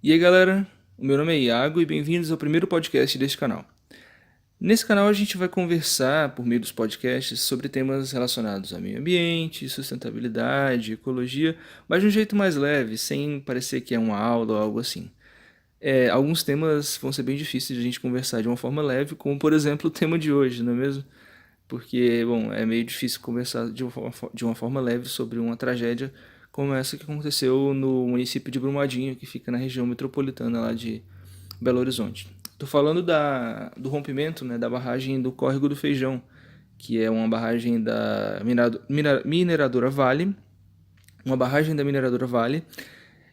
E aí galera, o meu nome é Iago e bem-vindos ao primeiro podcast deste canal. Nesse canal a gente vai conversar, por meio dos podcasts, sobre temas relacionados ao meio ambiente, sustentabilidade, ecologia, mas de um jeito mais leve, sem parecer que é uma aula ou algo assim. Alguns temas vão ser bem difíceis de a gente conversar de uma forma leve, como por exemplo o tema de hoje, não é mesmo? Porque, bom, é meio difícil conversar de uma forma leve sobre uma tragédia como essa que aconteceu no município de Brumadinho, que fica na região metropolitana lá de Belo Horizonte. Estou falando do rompimento, né, da barragem do Córrego do Feijão, que é uma barragem da mineradora Vale,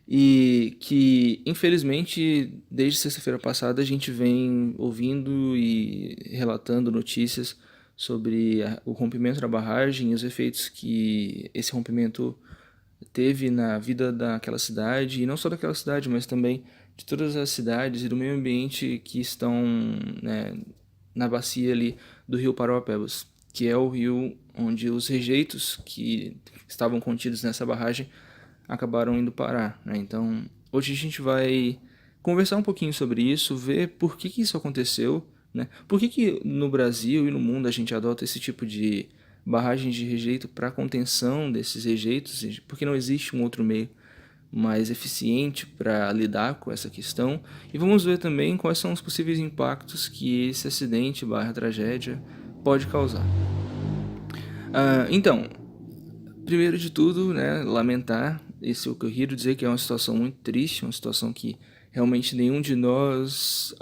e que, infelizmente, desde sexta-feira passada a gente vem ouvindo e relatando notícias sobre o rompimento da barragem e os efeitos que esse rompimento teve na vida daquela cidade, e não só daquela cidade, mas também de todas as cidades e do meio ambiente que estão, né, na bacia ali do rio Paraopebas, que é o rio onde os rejeitos que estavam contidos nessa barragem acabaram indo parar, né? Então, hoje a gente vai conversar um pouquinho sobre isso, ver por que isso aconteceu, né? Por que no Brasil e no mundo a gente adota esse tipo de barragens de rejeito para contenção desses rejeitos, porque não existe um outro meio mais eficiente para lidar com essa questão, e vamos ver também quais são os possíveis impactos que esse acidente barra tragédia pode causar. Então, primeiro de tudo, né, lamentar esse ocorrido, dizer que é uma situação muito triste, uma situação que realmente nenhum de nós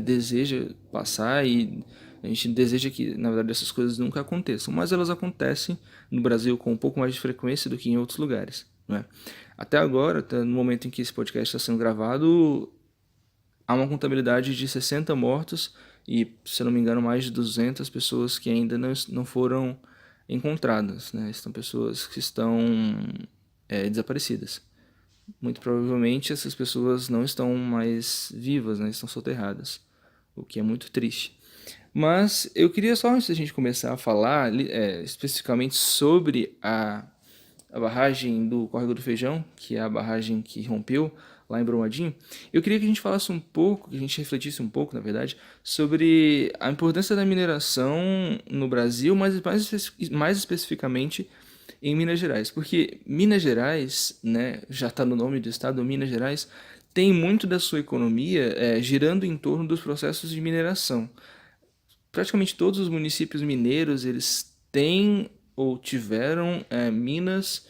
deseja passar, e a gente deseja que, na verdade, essas coisas nunca aconteçam, mas elas acontecem no Brasil com um pouco mais de frequência do que em outros lugares, né? Até agora, no momento em que esse podcast está sendo gravado, há uma contabilidade de 60 mortos e, se eu não me engano, mais de 200 pessoas que ainda não foram encontradas, né? São pessoas que estão desaparecidas. Muito provavelmente essas pessoas não estão mais vivas, né? Estão soterradas, o que é muito triste. Mas eu queria só, antes da gente começar a falar especificamente sobre a barragem do Córrego do Feijão, que é a barragem que rompeu lá em Brumadinho, eu queria que a gente falasse um pouco, que a gente refletisse um pouco, na verdade, sobre a importância da mineração no Brasil, mas mais especificamente em Minas Gerais. Porque Minas Gerais, né, já está no nome do estado, Minas Gerais, tem muito da sua economia girando em torno dos processos de mineração. Praticamente todos os municípios mineiros, eles têm ou tiveram minas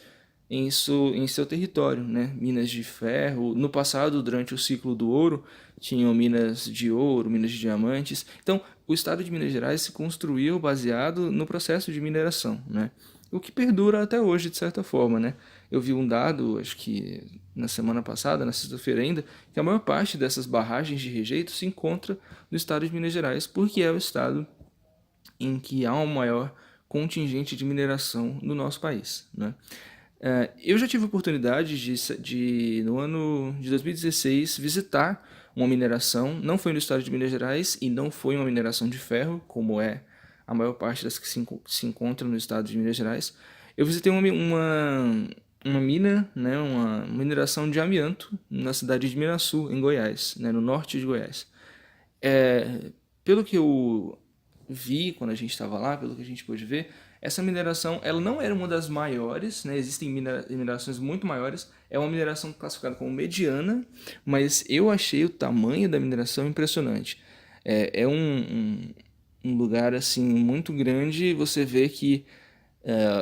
em seu território, né? Minas de ferro. No passado, durante o ciclo do ouro, tinham minas de ouro, minas de diamantes. Então, o estado de Minas Gerais se construiu baseado no processo de mineração, né? O que perdura até hoje, de certa forma, né? Eu vi um dado, acho que na semana passada, na sexta-feira ainda, que a maior parte dessas barragens de rejeito se encontra no estado de Minas Gerais, porque é o estado em que há um maior contingente de mineração no nosso país, né? Eu já tive a oportunidade no ano de 2016, visitar uma mineração, não foi no estado de Minas Gerais e não foi uma mineração de ferro, como é a maior parte das que se encontram no estado de Minas Gerais. Eu visitei uma mina, né, uma mineração de amianto na cidade de Miraçu, em Goiás, né, no norte de Goiás. Pelo que eu vi quando a gente estava lá, pelo que a gente pôde ver, essa mineração ela não era uma das maiores, né? Existem minerações muito maiores, é uma mineração classificada como mediana, mas eu achei o tamanho da mineração impressionante. Um lugar assim muito grande, você vê que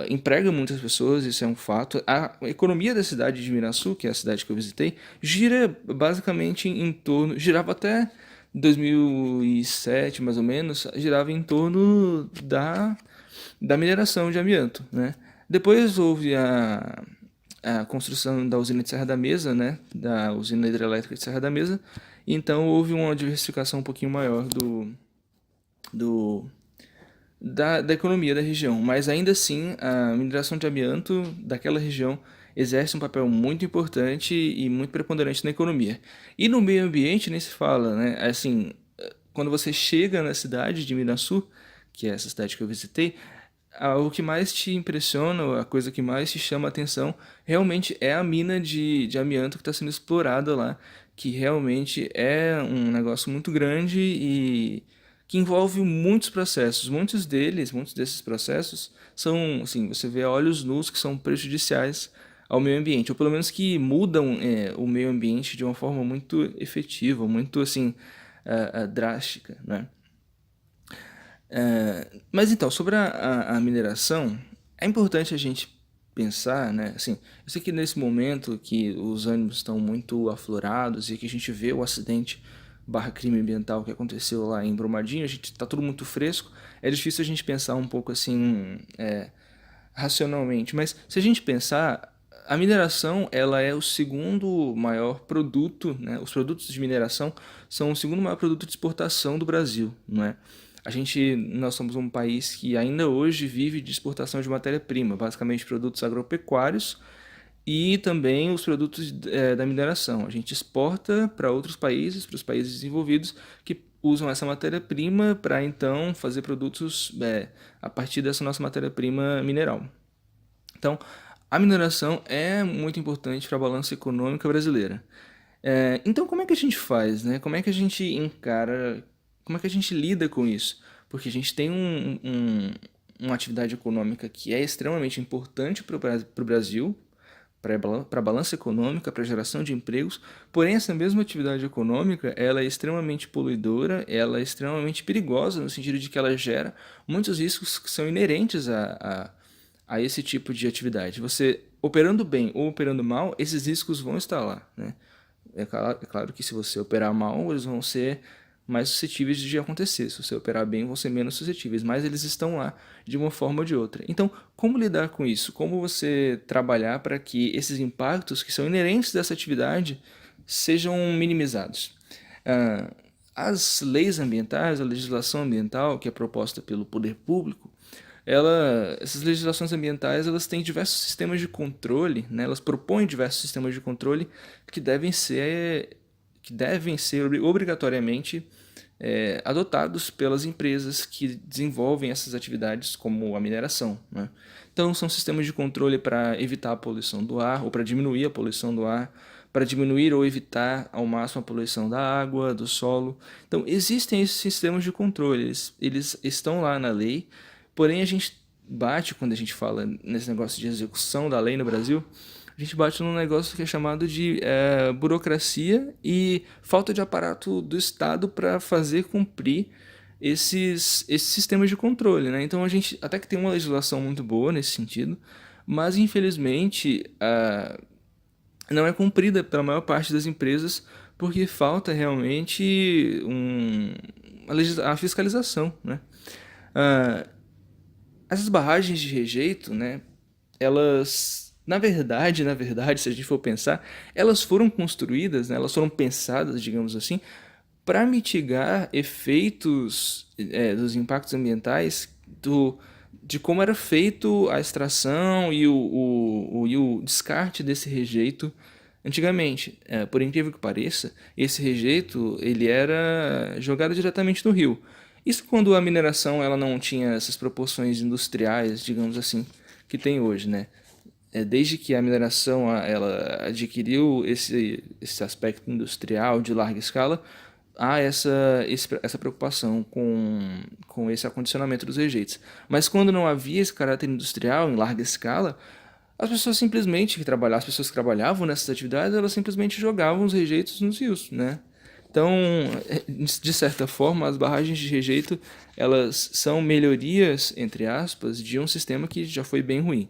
emprega muitas pessoas, isso é um fato. A economia da cidade de Miraçu, que é a cidade que eu visitei, gira basicamente em torno, girava até 2007 mais ou menos, girava em torno da mineração de amianto, né? Depois houve a construção da usina de Serra da Mesa, né? Da usina hidrelétrica de Serra da Mesa, e então houve uma diversificação um pouquinho maior do, da economia da região, mas ainda assim a mineração de amianto daquela região exerce um papel muito importante e muito preponderante na economia. E no meio ambiente nem se fala, né? Assim, quando você chega na cidade de Minasu, que é essa cidade que eu visitei, o que mais te impressiona, a coisa que mais te chama a atenção, realmente é a mina de amianto que está sendo explorada lá, que realmente é um negócio muito grande e que envolve muitos processos. Muitos desses processos são, assim, você vê a olhos nus que são prejudiciais ao meio ambiente, ou pelo menos que mudam o meio ambiente de uma forma muito efetiva, muito assim drástica, né? Mas então, sobre a mineração, é importante a gente pensar, né? Assim, eu sei que nesse momento que os ânimos estão muito aflorados e que a gente vê o acidente barra crime ambiental que aconteceu lá em Brumadinho, a gente tá tudo muito fresco, é difícil a gente pensar um pouco assim, racionalmente. Mas se a gente pensar, a mineração ela é o segundo maior produto, né? Os produtos de mineração são o segundo maior produto de exportação do Brasil, não é? Nós somos um país que ainda hoje vive de exportação de matéria-prima, basicamente produtos agropecuários e também os produtos da mineração. A gente exporta para outros países, para os países desenvolvidos, que usam essa matéria-prima para então fazer produtos a partir dessa nossa matéria-prima mineral. Então, a mineração é muito importante para a balança econômica brasileira. Então, como é que a gente faz, né? Como é que a gente encara, como é que a gente lida com isso? Porque a gente tem uma atividade econômica que é extremamente importante para o Brasil, para a balança econômica, para a geração de empregos, porém essa mesma atividade econômica, ela é extremamente poluidora, ela é extremamente perigosa, no sentido de que ela gera muitos riscos que são inerentes a esse tipo de atividade. Você operando bem ou operando mal, esses riscos vão estar lá, né? É claro que se você operar mal, eles vão ser mais suscetíveis de acontecer. Se você operar bem, vão ser menos suscetíveis, mas eles estão lá de uma forma ou de outra. Então, como lidar com isso? Como você trabalhar para que esses impactos que são inerentes dessa atividade sejam minimizados? Ah, as leis ambientais, a legislação ambiental que é proposta pelo poder público, essas legislações ambientais elas têm diversos sistemas de controle, né? Elas propõem diversos sistemas de controle que devem ser obrigatoriamente adotados pelas empresas que desenvolvem essas atividades, como a mineração, né? Então, são sistemas de controle para evitar a poluição do ar, ou para diminuir a poluição do ar, para diminuir ou evitar ao máximo a poluição da água, do solo. Então, existem esses sistemas de controle, eles estão lá na lei, porém a gente bate, quando a gente fala nesse negócio de execução da lei no Brasil, a gente bate num negócio que é chamado de burocracia e falta de aparato do Estado para fazer cumprir esses sistemas de controle, né? Então a gente até que tem uma legislação muito boa nesse sentido, mas infelizmente não é cumprida pela maior parte das empresas porque falta realmente a fiscalização, né? Ah, essas barragens de rejeito, né? Elas, na verdade, se a gente for pensar, elas foram construídas, né? Elas foram pensadas, digamos assim, para mitigar efeitos dos impactos ambientais de como era feito a extração e o descarte desse rejeito antigamente. Por incrível que pareça, esse rejeito ele era jogado diretamente no rio. Isso quando a mineração ela não tinha essas proporções industriais, digamos assim, que tem hoje, né? Desde que a mineração ela adquiriu esse aspecto industrial de larga escala, há essa preocupação com esse acondicionamento dos rejeitos. Mas quando não havia esse caráter industrial em larga escala, as pessoas que trabalhavam nessas atividades, elas simplesmente jogavam os rejeitos nos rios, né? Então, de certa forma, as barragens de rejeito, elas são melhorias, entre aspas, de um sistema que já foi bem ruim.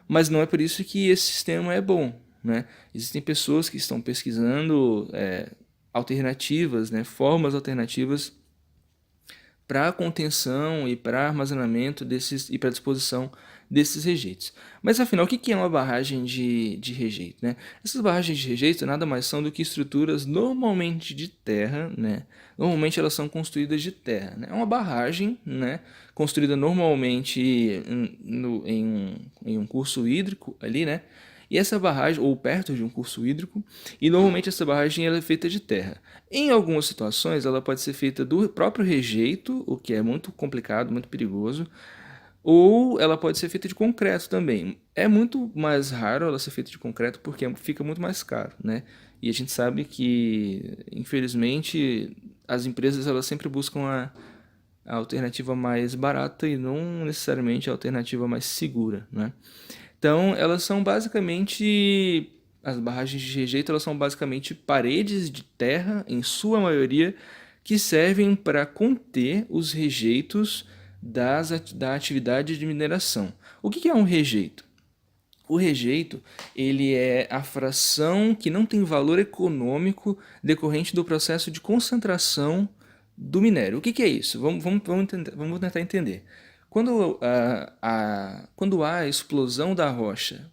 Mas não é por isso que esse sistema é bom, né? Existem pessoas que estão pesquisando alternativas, né? Formas alternativas para contenção e para armazenamento desses e para disposição desses rejeitos. Mas afinal, o que é uma barragem de rejeito, né? Essas barragens de rejeito nada mais são do que estruturas normalmente de terra, né? Normalmente elas são construídas de terra, né? É uma barragem, né? Construída normalmente em um curso hídrico ali, né? E essa barragem, ou perto de um curso hídrico, e normalmente essa barragem ela é feita de terra. Em algumas situações, ela pode ser feita do próprio rejeito, o que é muito complicado, muito perigoso, ou ela pode ser feita de concreto também. É muito mais raro ela ser feita de concreto porque fica muito mais caro, né? E a gente sabe que, infelizmente, as empresas elas sempre buscam a alternativa mais barata e não necessariamente a alternativa mais segura, né? Então, elas são basicamente as barragens de rejeito, elas são basicamente paredes de terra, em sua maioria, que servem para conter os rejeitos da atividade de mineração. O que é um rejeito? O rejeito, ele é a fração que não tem valor econômico decorrente do processo de concentração do minério. O que é isso? Vamos tentar entender. Quando há a explosão da rocha,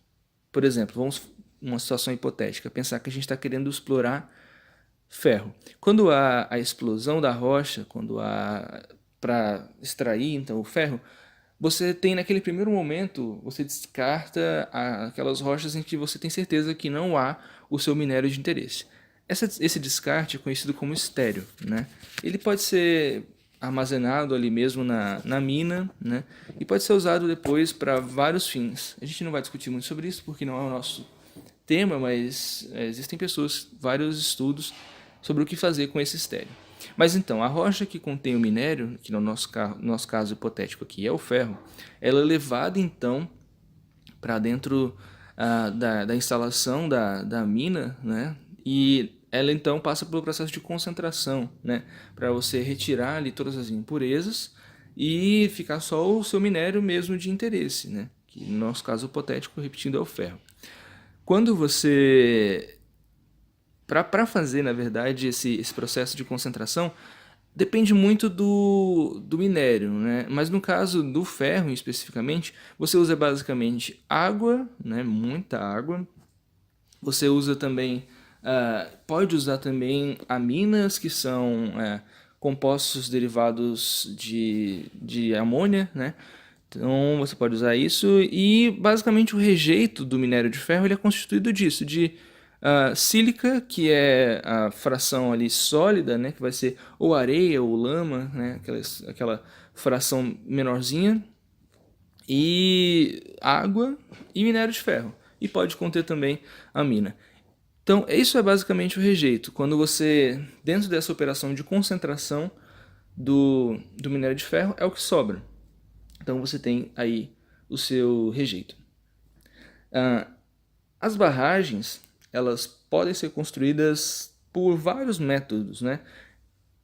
por exemplo, vamos uma situação hipotética, pensar que a gente está querendo explorar ferro. Quando há a explosão da rocha, quando há para extrair então o ferro, você tem naquele primeiro momento, você descarta aquelas rochas em que você tem certeza que não há o seu minério de interesse. Esse descarte é conhecido como estéreo, né? Ele pode ser armazenado ali mesmo na mina, né? E pode ser usado depois para vários fins. A gente não vai discutir muito sobre isso porque não é o nosso tema, mas existem pessoas, vários estudos sobre o que fazer com esse estéreo. Mas então, a rocha que contém o minério, que no nosso caso hipotético aqui é o ferro, ela é levada então para dentro da instalação da mina, né? E ela então passa pelo processo de concentração, né? Para você retirar ali todas as impurezas e ficar só o seu minério mesmo de interesse, né? Que no nosso caso hipotético, repetindo, é o ferro. Quando você para fazer, na verdade, esse processo de concentração, depende muito do minério, né? Mas no caso do ferro, especificamente, você usa basicamente água, né? Muita água. Você usa também, pode usar também aminas, que são compostos derivados de amônia, né? Então você pode usar isso e basicamente o rejeito do minério de ferro ele é constituído disso, de sílica, que é a fração ali sólida, né, que vai ser ou areia ou lama, né, aquela fração menorzinha, e água e minério de ferro. E pode conter também a mina. Então, isso é basicamente o rejeito. Quando você, dentro dessa operação de concentração do minério de ferro, é o que sobra. Então você tem aí o seu rejeito. As barragens, elas podem ser construídas por vários métodos, né?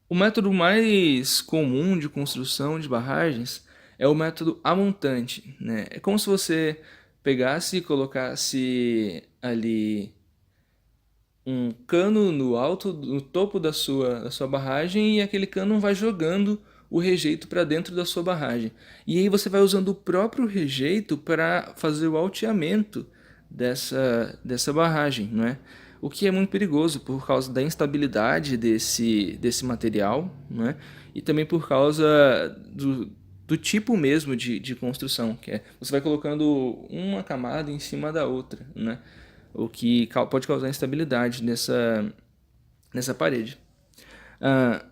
O método mais comum de construção de barragens é o método amontante, né? É como se você pegasse e colocasse ali um cano no alto, no topo da sua barragem e aquele cano vai jogando o rejeito para dentro da sua barragem. E aí você vai usando o próprio rejeito para fazer o alteamento dessa barragem, não é? O que é muito perigoso por causa da instabilidade desse material, não é? E também por causa do tipo mesmo de construção, que é você vai colocando uma camada em cima da outra, né? O que pode causar instabilidade nessa parede. Ah,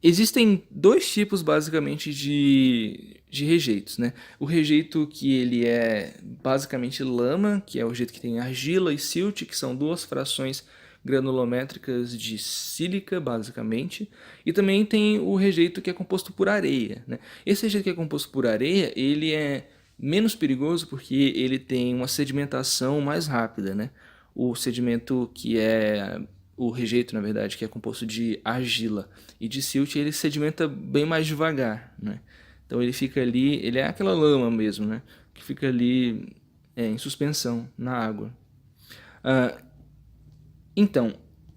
Existem dois tipos basicamente de rejeitos, né? O rejeito que ele é basicamente lama, que é o rejeito que tem argila e silt, que são duas frações granulométricas de sílica, basicamente. E também tem o rejeito que é composto por areia, né? Esse rejeito que é composto por areia, ele é menos perigoso porque ele tem uma sedimentação mais rápida, né? O sedimento que é o rejeito, na verdade, que é composto de argila e de silt, ele sedimenta bem mais devagar, né? Então ele fica ali, ele é aquela lama mesmo, né? Que fica ali em suspensão na água. Ah, então,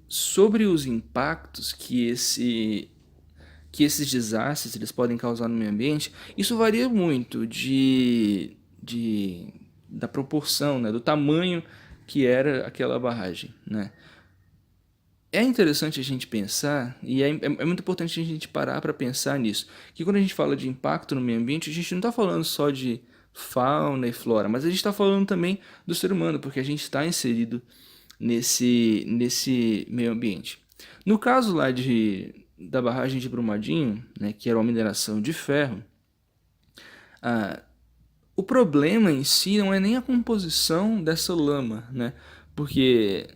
sobre os impactos que esses desastres eles podem causar no meio ambiente, isso varia muito da proporção, né, do tamanho que era aquela barragem, né? É interessante a gente pensar, e é muito importante a gente parar para pensar nisso, que quando a gente fala de impacto no meio ambiente, a gente não está falando só de fauna e flora, mas a gente está falando também do ser humano, porque a gente está inserido nesse meio ambiente. No caso lá da barragem de Brumadinho, né, que era uma mineração de ferro, o problema em si não é nem a composição dessa lama, né? Porque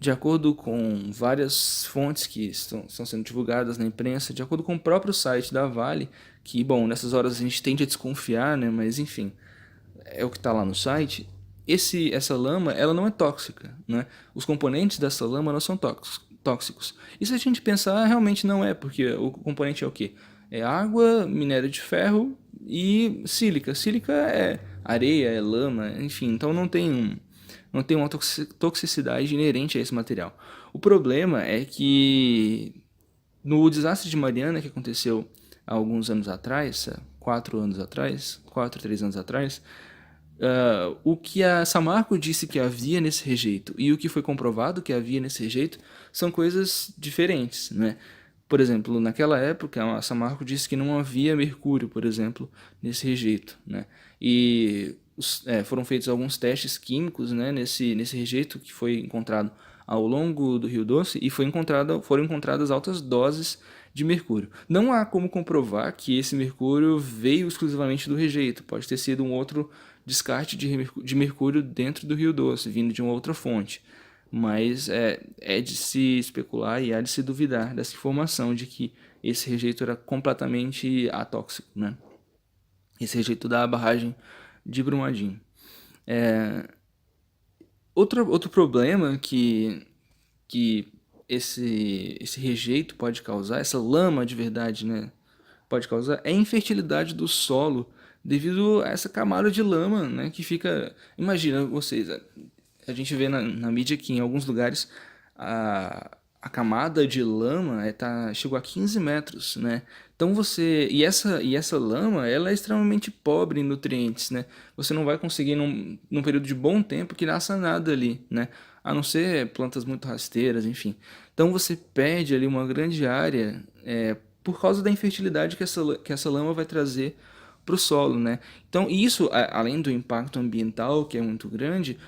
De acordo com várias fontes que estão sendo divulgadas na imprensa, de acordo com o próprio site da Vale, que, bom, nessas horas a gente tende a desconfiar, né? Mas enfim, é o que está lá no site. Essa lama, ela não é tóxica, né? Os componentes dessa lama não são tóxicos. E se a gente pensar, realmente não é, porque o componente é o quê? É água, minério de ferro e sílica. Sílica é areia, é lama, enfim, então não tem uma toxicidade inerente a esse material. O problema é que no desastre de Mariana que aconteceu há alguns anos atrás, 4 anos atrás, 3 anos atrás, o que a Samarco disse que havia nesse rejeito e o que foi comprovado que havia nesse rejeito são coisas diferentes, né? Por exemplo, naquela época, a Samarco disse que não havia mercúrio, por exemplo, nesse rejeito, né? E foram feitos alguns testes químicos, né, nesse rejeito que foi encontrado ao longo do Rio Doce e foram encontradas altas doses de mercúrio. Não há como comprovar que esse mercúrio veio exclusivamente do rejeito, pode ter sido um outro descarte de mercúrio dentro do Rio Doce, vindo de uma outra fonte. Mas é de se especular e há de se duvidar dessa informação de que esse rejeito era completamente atóxico, né? Esse rejeito da barragem de Brumadinho. Outro problema que esse rejeito pode causar, essa lama de verdade, né, pode causar, é a infertilidade do solo devido a essa camada de lama, né, que fica... Imagina vocês, a gente vê na mídia que em alguns lugares a camada de lama chegou a 15 metros, né? Então essa lama, ela é extremamente pobre em nutrientes, né? Você não vai conseguir num período de bom tempo que nasça nada ali, né? A não ser plantas muito rasteiras, enfim. Então você perde ali uma grande área por causa da infertilidade que essa lama vai trazer para o solo, né? Então, isso, além do impacto ambiental, que é muito grande,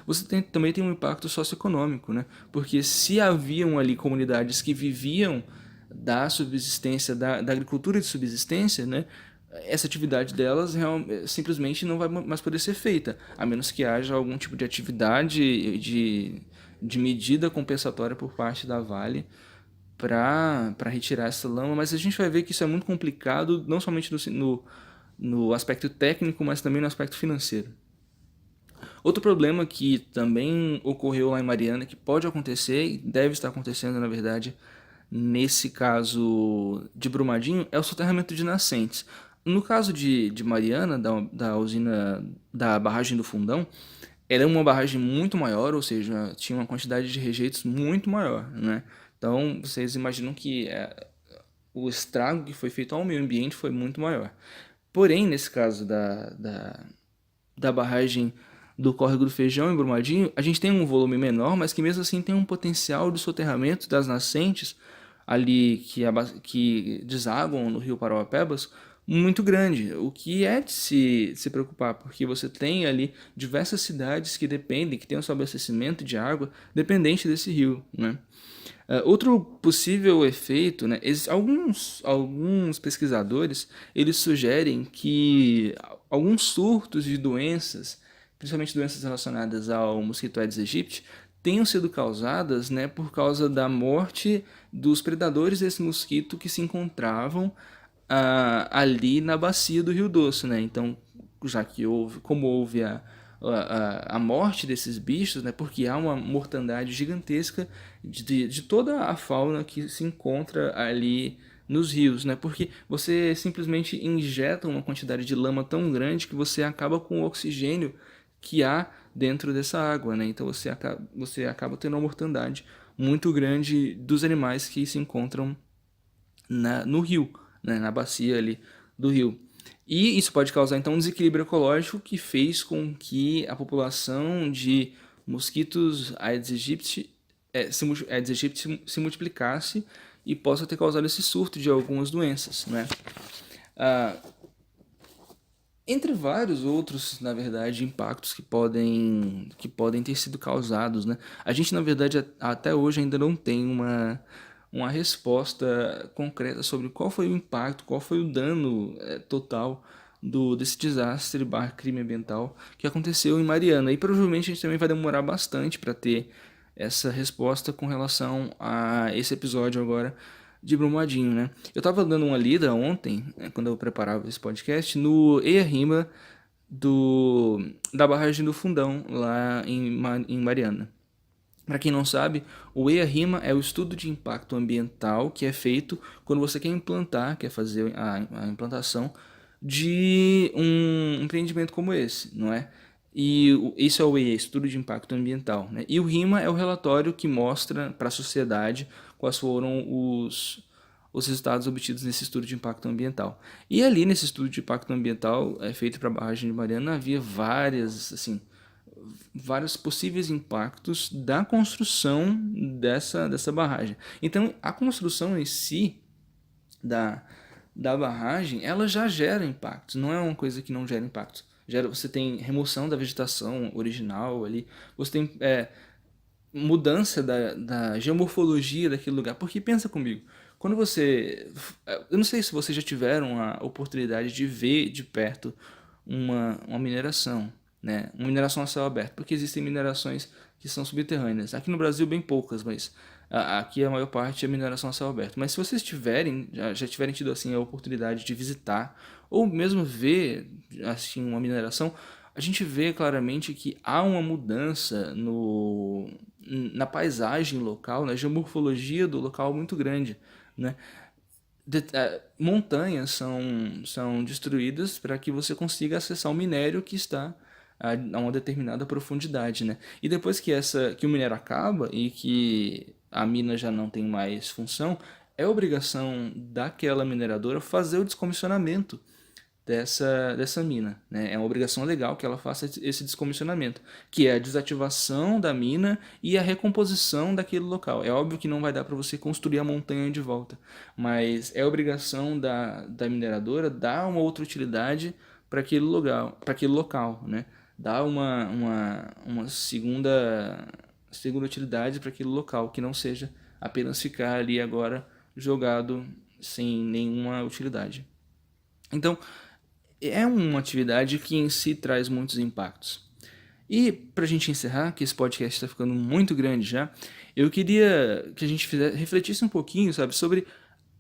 também tem um impacto socioeconômico, né? Porque se haviam ali comunidades que viviam da subsistência, da agricultura de subsistência, né? Essa atividade delas simplesmente não vai mais poder ser feita, a menos que haja algum tipo de atividade de medida compensatória por parte da Vale para retirar essa lama, mas a gente vai ver que isso é muito complicado, não somente no aspecto técnico, mas também no aspecto financeiro. Outro problema que também ocorreu lá em Mariana, que pode acontecer e deve estar acontecendo, na verdade, nesse caso de Brumadinho, é o soterramento de nascentes. No caso de Mariana, da usina da barragem do Fundão, ela é uma barragem muito maior, ou seja, tinha uma quantidade de rejeitos muito maior, né? Então, vocês imaginam que o estrago que foi feito ao meio ambiente foi muito maior. Porém, nesse caso da barragem do Córrego do Feijão em Brumadinho, a gente tem um volume menor, mas que mesmo assim tem um potencial de soterramento das nascentes ali que desaguam no rio Parauapebas muito grande, o que é de se preocupar, porque você tem ali diversas cidades que dependem, que têm o seu abastecimento de água dependente desse rio, né? Outro possível efeito, né, alguns pesquisadores eles sugerem que alguns surtos de doenças, principalmente doenças relacionadas ao mosquito Aedes aegypti, tenham sido causadas, né, por causa da morte dos predadores desse mosquito que se encontravam ali na bacia do Rio Doce, né? Então, já que houve a morte desses bichos, né? Porque há uma mortandade gigantesca de toda a fauna que se encontra ali nos rios, né? Porque você simplesmente injeta uma quantidade de lama tão grande que você acaba com o oxigênio que há dentro dessa água, né? Então você acaba tendo uma mortandade muito grande dos animais que se encontram no rio, né, na bacia ali do rio. E isso pode causar então um desequilíbrio ecológico que fez com que a população de mosquitos Aedes aegypti, se multiplicasse e possa ter causado esse surto de algumas doenças, né? Ah, entre vários outros, na verdade, impactos que podem ter sido causados, né? A gente, na verdade, até hoje ainda não tem uma resposta concreta sobre qual foi o impacto, qual foi o dano total desse desastre barra crime ambiental que aconteceu em Mariana. E provavelmente a gente também vai demorar bastante para ter essa resposta com relação a esse episódio agora de Brumadinho, né? Eu estava dando uma lida ontem, quando eu preparava esse podcast, no EIA-RIMA da barragem do Fundão, lá em Mariana. Para quem não sabe, o EIA-RIMA é o estudo de impacto ambiental que é feito quando você quer implantar, quer fazer a implantação de um empreendimento como esse, não é? E isso é o EIA, Estudo de Impacto Ambiental, né? E o RIMA é o relatório que mostra para a sociedade quais foram os resultados obtidos nesse estudo de impacto ambiental. E ali nesse estudo de impacto ambiental feito para a barragem de Mariana havia vários possíveis impactos da construção dessa barragem. Então, a construção em si da, da barragem, ela já gera impactos, não é uma coisa que não gera impactos. Você tem remoção da vegetação original ali, você tem mudança da geomorfologia daquele lugar. Porque pensa comigo, quando você... Eu não sei se vocês já tiveram a oportunidade de ver de perto uma mineração, né? Uma mineração a céu aberto, porque existem minerações que são subterrâneas. Aqui no Brasil, bem poucas, mas aqui a maior parte é mineração a céu aberto. Mas se vocês tiverem, já tiverem tido assim a oportunidade de visitar, ou mesmo ver assim uma mineração, a gente vê claramente que há uma mudança na paisagem local, na geomorfologia do local muito grande, né? Montanhas são destruídas para que você consiga acessar o minério que está a uma determinada profundidade, né? E depois que o minério acaba e que a mina já não tem mais função, é obrigação daquela mineradora fazer o descomissionamento dessa mina, né? É uma obrigação legal que ela faça esse descomissionamento, que é a desativação da mina e a recomposição daquele local. É óbvio que não vai dar para você construir a montanha de volta, mas é obrigação da mineradora dar uma outra utilidade para aquele local, né? Dar uma segunda utilidade para aquele local, que não seja apenas ficar ali agora jogado sem nenhuma utilidade. Então, é uma atividade que em si traz muitos impactos. E para a gente encerrar, que esse podcast está ficando muito grande já, eu queria que a gente refletisse um pouquinho, sabe, sobre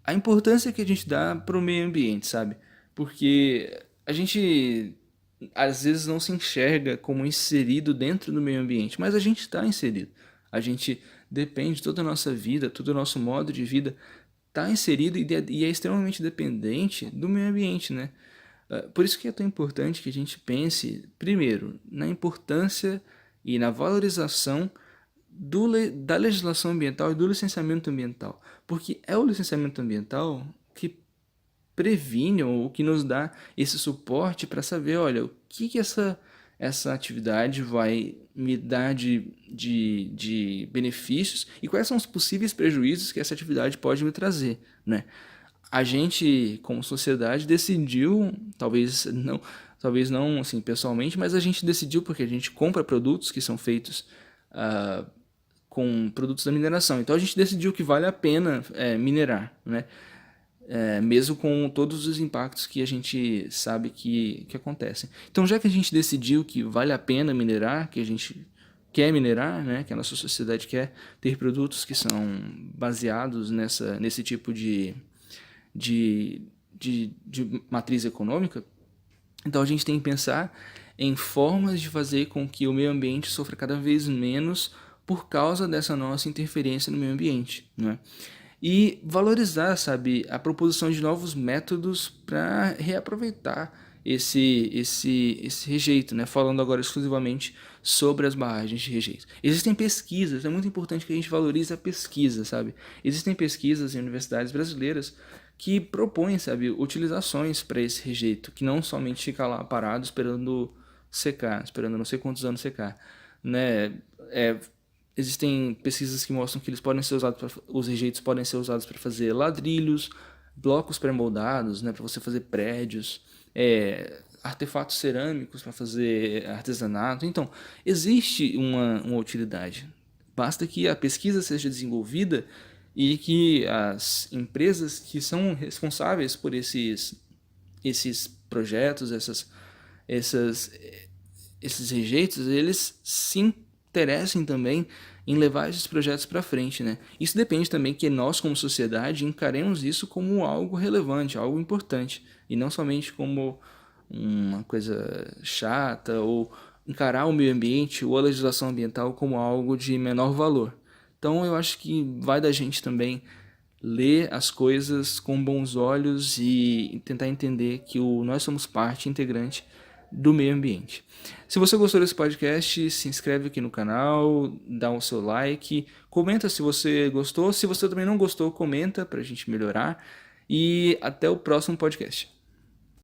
a importância que a gente dá para o meio ambiente, sabe? Porque a gente às vezes não se enxerga como inserido dentro do meio ambiente, mas a gente está inserido. A gente depende, toda a nossa vida, todo o nosso modo de vida está inserido e é extremamente dependente do meio ambiente, né? Por isso que é tão importante que a gente pense, primeiro, na importância e na valorização da legislação ambiental e do licenciamento ambiental. Porque é o licenciamento ambiental que previne ou que nos dá esse suporte para saber, olha, o que essa atividade vai me dar de benefícios e quais são os possíveis prejuízos que essa atividade pode me trazer, né? A gente, como sociedade, decidiu, talvez não assim pessoalmente, mas a gente decidiu porque a gente compra produtos que são feitos com produtos da mineração. Então a gente decidiu que vale a pena minerar, né? Mesmo com todos os impactos que a gente sabe que acontecem. Então, já que a gente decidiu que vale a pena minerar, que a gente quer minerar, né, que a nossa sociedade quer ter produtos que são baseados nesse tipo de, de matriz econômica, então a gente tem que pensar em formas de fazer com que o meio ambiente sofra cada vez menos por causa dessa nossa interferência no meio ambiente, né? E valorizar, sabe, a proposição de novos métodos para reaproveitar esse rejeito, né? Falando agora exclusivamente sobre as barragens de rejeito. Existem pesquisas, é muito importante que a gente valorize a pesquisa, sabe? Existem pesquisas em universidades brasileiras que propõem, sabe, utilizações para esse rejeito, que não somente fica lá parado esperando secar, esperando não sei quantos anos secar, né? Existem pesquisas que mostram que os rejeitos podem ser usados para fazer ladrilhos, blocos pré-moldados, né, para você fazer prédios, artefatos cerâmicos para fazer artesanato. Então, existe uma utilidade. Basta que a pesquisa seja desenvolvida e que as empresas que são responsáveis por esses projetos, essas, esses rejeitos, eles se interessem também em levar esses projetos para frente, né? Isso depende também que nós, como sociedade, encaremos isso como algo relevante, algo importante, e não somente como uma coisa chata ou encarar o meio ambiente ou a legislação ambiental como algo de menor valor. Então eu acho que vai da gente também ler as coisas com bons olhos e tentar entender que nós somos parte integrante do meio ambiente. Se você gostou desse podcast, se inscreve aqui no canal, dá o seu like, comenta se você gostou, se você também não gostou, comenta para a gente melhorar e até o próximo podcast.